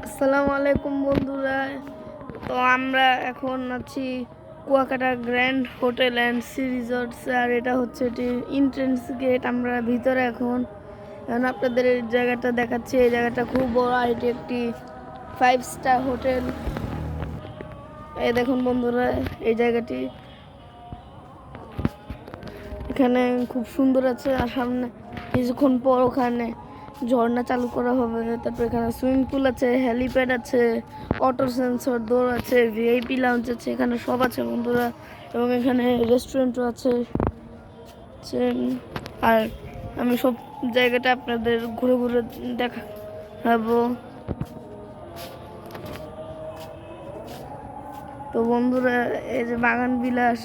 আসসালামু আলাইকুম বন্ধুরা। তো আমরা এখন আছি Kuakata grand hotel and sea resorts. আর এটা হচ্ছে এটি এন্ট্রেন্স গেট। আমরা ভিতরে এখন আপনাদের এই জায়গাটা দেখাচ্ছি। এই জায়গাটা খুব বড়, আর এটি একটি 5 স্টার হোটেল। এই দেখুন বন্ধুরা, এই জায়গাটি এখানে খুব সুন্দর আছে। আর সামনে কিছুক্ষণ পর ওখানে ঝর্ণা চালু করা হবে। তারপর এখানে সুইমিং পুল আছে, হেলিপ্যাড আছে, অটো সেন্সর ডোর আছে, ভিআইপি লাউঞ্জ আছে, এখানে সব আছে বন্ধুরা। এবং এখানে রেস্টুরেন্টও আছে। আর আমি সব জায়গাটা আপনাদের ঘুরে ঘুরে দেখাবো। তো বন্ধুরা, এই যে বাগান বিলাস,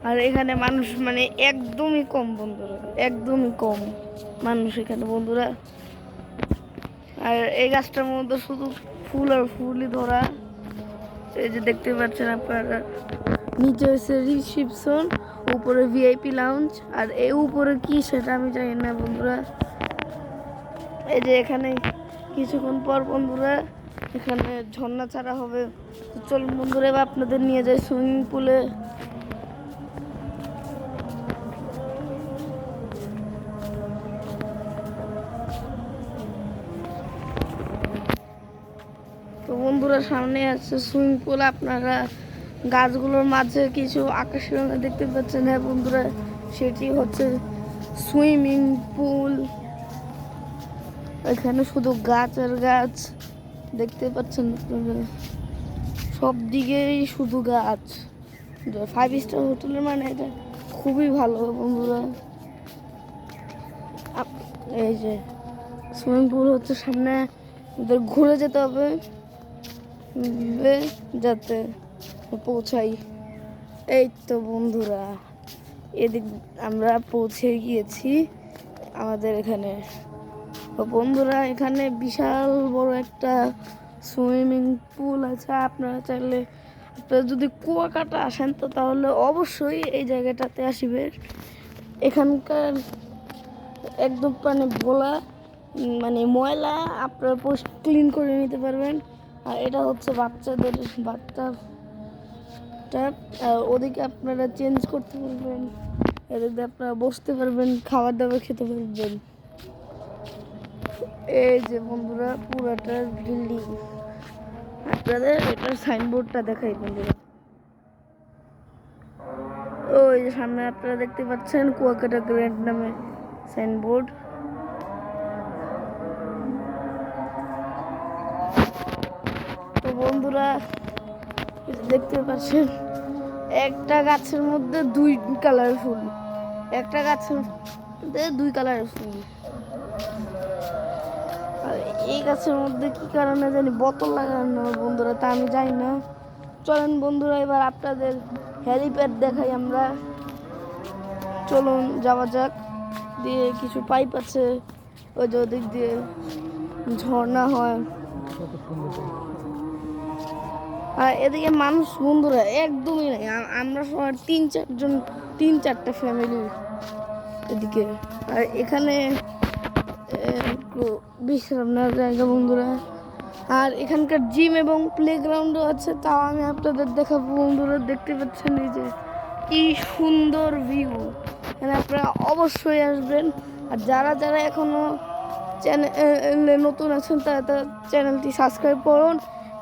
আর এখানে মানুষ মানে একদমই কম বন্ধুরা, একদমই কম মানুষ এখানে বন্ধুরা। আর এই গাছটার মধ্যে শুধু ফুল আর ফুলই ধরা। এই যে দেখতে পাচ্ছেন আপনারা, নিচে হচ্ছে রিসিপশন, উপরে ভিআইপি লাউঞ্জ। আর এই উপরে কি সেটা আমি জানি না বন্ধুরা। এই যে এখানে কিছুক্ষণ পর বন্ধুরা এখানে ঝর্ণা ছাড়া হবে। তো চলুন বন্ধুরা, এবার আপনাদের নিয়ে যাই সুইমিং পুলে। তো বন্ধুরা, সামনে আছে সুইমিং পুল। আপনারা গাছগুলোর মাঝে কিছু আকাশি রঙের দেখতে পাচ্ছেন। হ্যাঁ বন্ধুরা, সেটি হচ্ছে সুইমিং পুল। এখানে শুধু গাছ আর গাছ দেখতে পাচ্ছেন আপনারা, সব দিকেই শুধু গাছ। 5 স্টার হোটেলের মানে এটা খুবই ভালো বন্ধুরা। এই যে সুইমিং পুল হচ্ছে সামনে, ওদের ঘুরে যেতে হবে যাতে পৌঁছাই। এই তো বন্ধুরা, এদিক আমরা পৌঁছে গিয়েছি আমাদের এখানে। তো বন্ধুরা, এখানে বিশাল বড় একটা সুইমিং পুল আছে। আপনারা চাইলে, আপনারা যদি কুয়াকাটা আসেন তো তাহলে অবশ্যই এই জায়গাটাতে আসবেন। এখানকার একদম মানে বলা মানে ময়লা আপনারা ক্লিন করে নিতে পারবেন। আর এটা হচ্ছে বাচ্চাদের বাথটাবটা। ওদিকে আপনারা চেঞ্জ করতে পারবেন, এদিকে আপনারা বসতে পারবেন, খাবার দাবার খেতে পারবেন। এই যে বন্ধুরা, পুরাটা বিল্ডিং। আপনাদের এটার সাইনবোর্ডটা দেখাই বন্ধুরা। ওই যে সামনে আপনারা দেখতে পাচ্ছেন কুয়াকাটা গ্র্যান্ড নামে সাইনবোর্ড। তো বন্ধুরা, দেখতে পাচ্ছেন একটা গাছের মধ্যে 2 কালার ফুল, একটা গাছের মধ্যে 2 কালারের ফুল। আর এই গাছের মধ্যে কি কারণে জানি বোতল লাগানো বন্ধুরা, তা আমি জানি না। চলেন বন্ধুরা, এবার আপনাদের হেলিপ্যাড দেখাই আমরা। চলুন যাওয়া যাক। দিয়ে কিছু পাইপ আছে, ওই যে ওদিক দিয়ে ঝর্ণা হয়। আর এদিকে মানুষ বন্ধুরা একদমই নেই। আমরা সবার 3-4টা ফ্যামিলি এদিকে। আর এখানে বিশ্রাম নেওয়ার জায়গা বন্ধুরা। আর এখানকার জিম এবং প্লেগ্রাউন্ডও আছে, তাও আমি আপনাদের দেখাবো বন্ধুরা। দেখতে পাচ্ছেন এই যে কি সুন্দর ভিউ, এখানে আপনারা অবশ্যই আসবেন। আর যারা যারা এখনো চ্যানেলে নতুন আছেন তারা চ্যানেলটি সাবস্ক্রাইব করুন,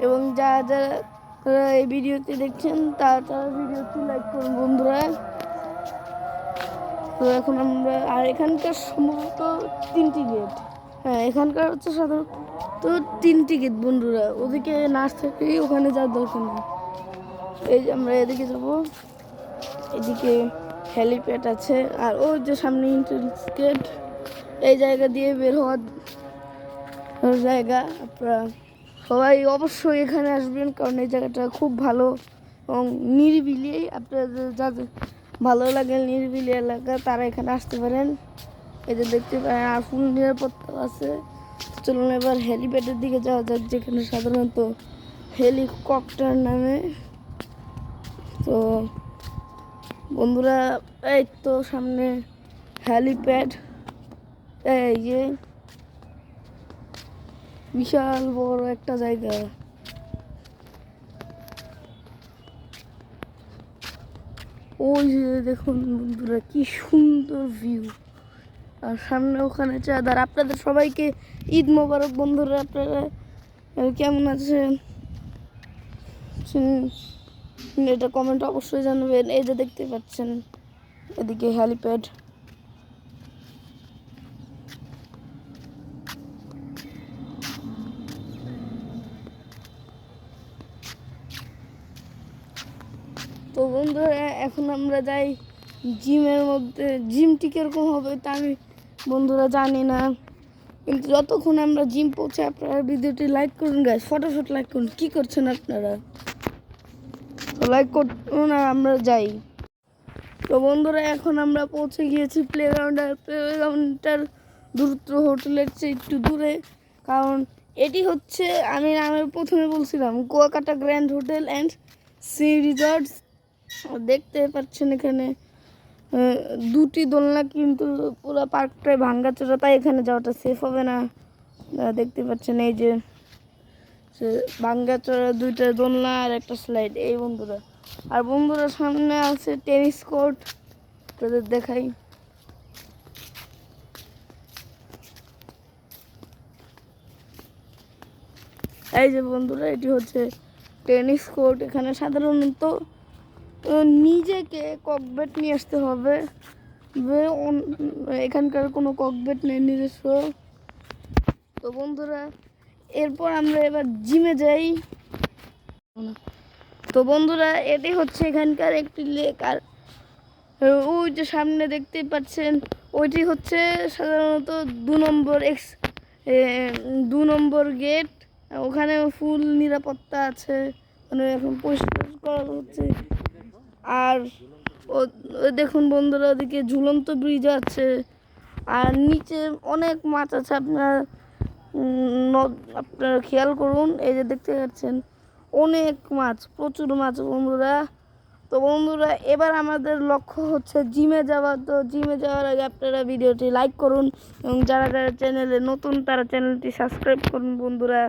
এবং যারা যারা এই ভিডিওটি দেখছেন তারা ভিডিওটি লাইক করুন বন্ধুরা। তো এখন আমরা, আর এখানকার সম্ভবত 3টি গেট। হ্যাঁ, এখানকার হচ্ছে সাধারণত 3টি গেট বন্ধুরা। ওদিকে নাচ থেকে ওখানে যাওয়ার দরকার নেই। এই যে আমরা এদিকে যাব, এদিকে হেলিপ্যাড আছে। আর ওই যে সামনে এন্ট্রান্স গেট, এই জায়গা দিয়ে বের হওয়ার জায়গা। আপনারা সবাই অবশ্যই এখানে আসবেন, কারণ এই জায়গাটা খুব ভালো এবং নিরিবিলি। আপনাদের যাদের ভালো লাগে নিরিবিলি এলাকা তারা এখানে আসতে পারেন। এই যে দেখতে পারেন, আর ফুল নিরাপত্তা আছে। চলুন এবার হেলিপ্যাডের দিকে যাওয়া যাক, যেখানে সাধারণত হেলিকপ্টার নামে। তো বন্ধুরা, এই তো সামনে হেলিপ্যাড। এই যে বিশাল বড় একটা জায়গা। ওই যে দেখুন বন্ধুরা কি সুন্দর ভিউ, আর সামনে ওখানে চাঁদার। আপনাদের সবাইকে ঈদ মোবারক বন্ধুরা। আপনারা কেমন আছেন এটা কমেন্ট অবশ্যই জানাবেন। এই যে দেখতে পাচ্ছেন এদিকে হেলিপ্যাড। তো বন্ধুরা এখন আমরা যাই জিমের মধ্যে। জিমটি কীরকম হবে তা আমি বন্ধুরা জানি না, কিন্তু যতক্ষণ আমরা জিম পৌঁছে আপনারা ভিডিওটি লাইক করুন গাইস, ফটোশট লাইক করুন। কী করছেন আপনারা? লাইক করুন আর আমরা যাই। তো বন্ধুরা এখন আমরা পৌঁছে গিয়েছি প্লেগ্রাউন্ড। আর প্লেগ্রাউন্ডটার দূরত্ব হোটেলের চেয়ে একটু দূরে, কারণ এটি হচ্ছে আমি প্রথমে বলছিলাম Kuakata grand hotel and sea resorts. দেখতে পাচ্ছেন এখানে দুটি দোলনা, কিন্তু পুরো পার্কটাই ভাঙ্গাচোরা, তাই এখানে যাওয়াটা সেফ হবে না। দেখতে পাচ্ছেন এই যে ভাঙ্গাচোরা দুইটা দোলনা আর একটা স্লাইড। এই বন্ধুরা, আর বন্ধুরা সামনে আছে টেনিস কোর্ট, তাদের দেখাই। এই যে বন্ধুরা এটি হচ্ছে টেনিস কোর্ট। এখানে সাধারণত নিজেকে ককবেট নিয়ে আসতে হবে, এখানকার কোনো ককবেট নেই নিজস্ব। তো বন্ধুরা এরপর আমরা এবার জিমে যাই। তো বন্ধুরা এটি হচ্ছে এখানকার একটি লেক, আর ওই যে সামনে দেখতে পাচ্ছেন ওইটি হচ্ছে সাধারণত 2 নম্বর গেট। ওখানে ফুল নিরাপত্তা আছে, মানে এখন পরিষ্কার করা হচ্ছে। আর দেখুন বন্ধুরা ওদিকে ঝুলন্ত ব্রিজ আছে, আর নিচে অনেক মাছ আছে। আপনারা খেয়াল করুন, এই যে দেখতে পাচ্ছেন অনেক মাছ, প্রচুর মাছ বন্ধুরা। তো বন্ধুরা এবার আমাদের লক্ষ্য হচ্ছে জিমে যাওয়া। তো জিমে যাওয়ার আগে আপনারা ভিডিওটি লাইক করুন, এবং যারা যারা চ্যানেলে নতুন তারা চ্যানেলটি সাবস্ক্রাইব করুন বন্ধুরা।